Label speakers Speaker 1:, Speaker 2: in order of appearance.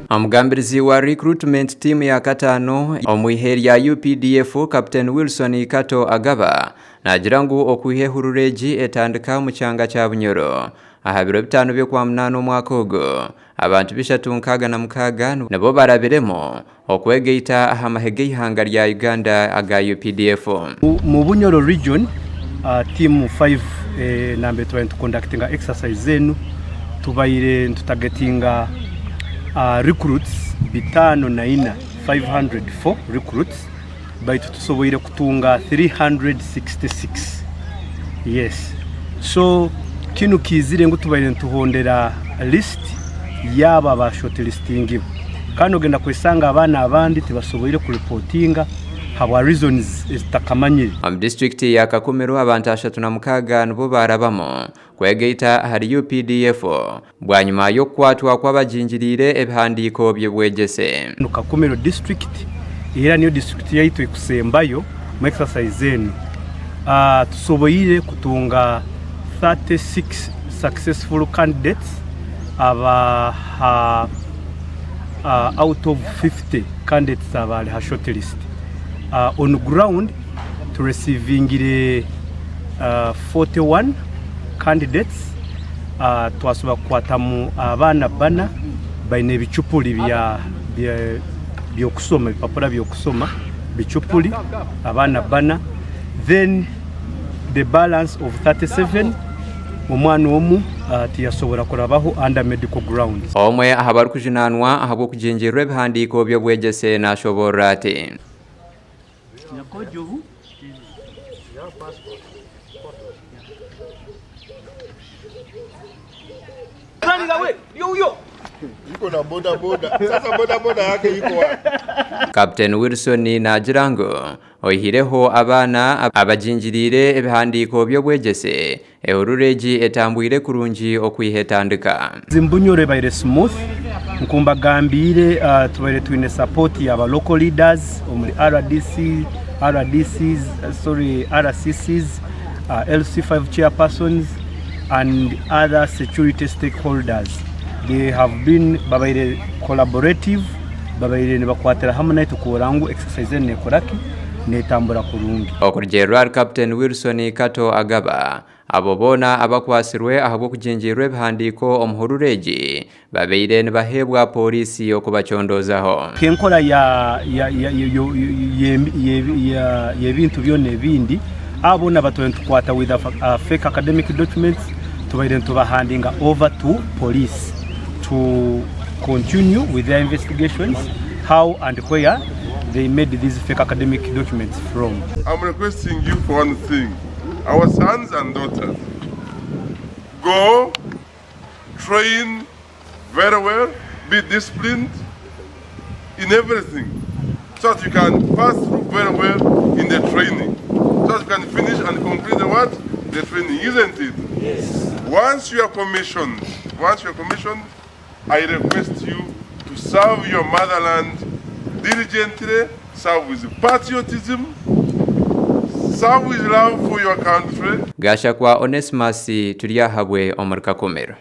Speaker 1: Omugambirizi wa recruitment team ya Katano omwiheri ya Updf Captain Wilson Kato agaba nagirangu okwihehurureji etandika mu kyanga kya Bunyoro ahabiro bitano byo kwa munano mwaka ogo abantu bishatunkaga na mukaga nabo barabiremo okwegeita ahamahege ihanga lya Uganda aga Updf
Speaker 2: mu Bunyoro region. Team 5 nambe trying to conducting exercise zenu tubaire tutagetinga recruits bitano na ina 504 recruits baitu tusoboire kutunga 366. Yes, so kinu kizire ngo tubaire tuhondera list yaba ba shortlisting kano genda kwesanga abana abandi tibasoboire ku reportinga habwa reasons istakamanyire.
Speaker 1: District ya Kakumiro abantu 36 nibo barabamo kwegeita hari Updf bwanyuma yo kwatwa kw'abajingirire ebihandiko byebwegese.
Speaker 2: Kakumiro district era niyo district yaitu ikusembayo mu exercise zenu. Tusoboire kutunga 36 successful candidates out of 50 candidates abali ha shortlist. On ground to receiving 41 candidates twasuba kwatamu abana bana baine bichupuli bya kusoma bipapura bya kusoma bichupuli abana bana, then the balance of 37 omwana omu tiyasobora kurabaho under medical grounds.
Speaker 1: Omwe ahabaru kujinanwa ahabw'Okugingirira ebihandiko byebwegese nashobora ati
Speaker 2: Yakojohu ya passport nani gawe yo
Speaker 3: iko na boda sasa boda yake iko wapi?
Speaker 1: Captain Wilson nagirango oyihireho abana abajingirire ebihandiko byobwegese ehurureji etambwire kurungi okwihetandika
Speaker 2: Zimbunyore baire smooth nkumba gambire tubaire twine support ya local leaders omuli RCCs, LC5 chairpersons and other security stakeholders. They have been babaire collaborative, babaire nebakwatira hamwe tukorangu exercise nekoraki netambura kurungi.
Speaker 1: Okurjerwa Captain Wilson Kato agaba abo bona abakwasirwe ahabw'Okugingirira ebihandiko omuhurureji babeire nibahebwa polisi okubacyondozaho.
Speaker 2: Kenkola y'ebintu byonna ebindi abona batoye tukwata with fake academic documents tubaire tubahanding over to police to continue with their investigations how and where they made these fake academic documents from.
Speaker 3: I'm requesting you for one thing. Our sons and daughters, go, train very well, be disciplined in everything, so that you can pass through very well in the training, so that you can finish and complete the training, isn't it?
Speaker 2: Yes.
Speaker 3: Once you are commissioned, I request you to serve your motherland diligently, serve with patriotism, serve with love for your country.
Speaker 1: Gasha kwa Onesmus tuli Ahabwe omuri Kakumiro.